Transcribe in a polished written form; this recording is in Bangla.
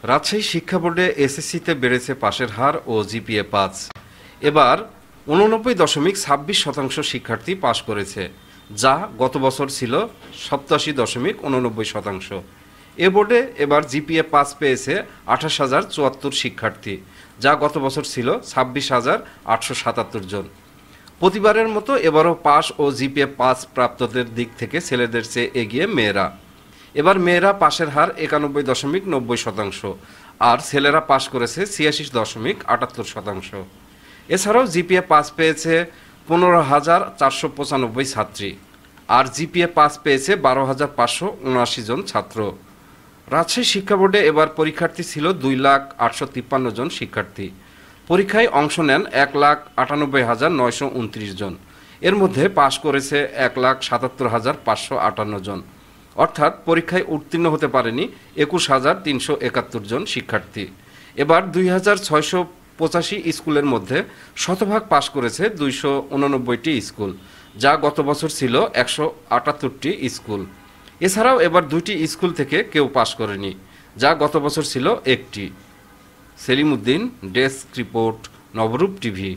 রাজশাহী শিক্ষা বোর্ডে এসএসসিতে বেড়েছে পাশের হার ও জিপিএ ৫। এবার ৮৯.২৬% শিক্ষার্থী পাশ করেছে, যা গত বছর ছিল ৮৭.৮৯%। এ বোর্ডে এবার জিপিএ ৫ পেয়েছে ২৮,০৭৪ শিক্ষার্থী, যা গত বছর ছিল ২৬,৮৭৭ জন। প্রতিবারের মতো এবারও পাস ও জিপিএ ৫ প্রাপ্তদের দিক থেকে ছেলেদের চেয়ে এগিয়ে মেয়েরা। এবার মেয়েরা পাশের হার ৯১.৯০%, আর ছেলেরা পাশ করেছে ৮৬.৭৮%। এছাড়াও জিপিএ ৫ পেয়েছে ১৫,৪৯৫ ছাত্রী, আর জিপিএ ৫ পেয়েছে ১২,৫৭৯ জন ছাত্র। রাজশাহী শিক্ষা বোর্ডে এবার পরীক্ষার্থী ছিল ২,৮৫৩ জন শিক্ষার্থী। পরীক্ষায় অংশ নেন ১,৯৮,৯২৯ জন। এর মধ্যে পাশ করেছে ১,৭৭,৫৫৮ জন, অর্থাৎ পরীক্ষায় উত্তীর্ণ হতে পারেনি ২১,৩৭১ জন শিক্ষার্থী। এবার ২,৬৮৫ স্কুলের মধ্যে শতভাগ পাশ করেছে ২৮৯টি স্কুল, যা গত বছর ছিল ১৭৮টি স্কুল। এছাড়াও এবার ২টি স্কুল থেকে কেউ পাশ করেনি, যা গত বছর ছিল ১টি। সেলিম উদ্দিন, ডেস্ক রিপোর্ট, নবরূপ টিভি।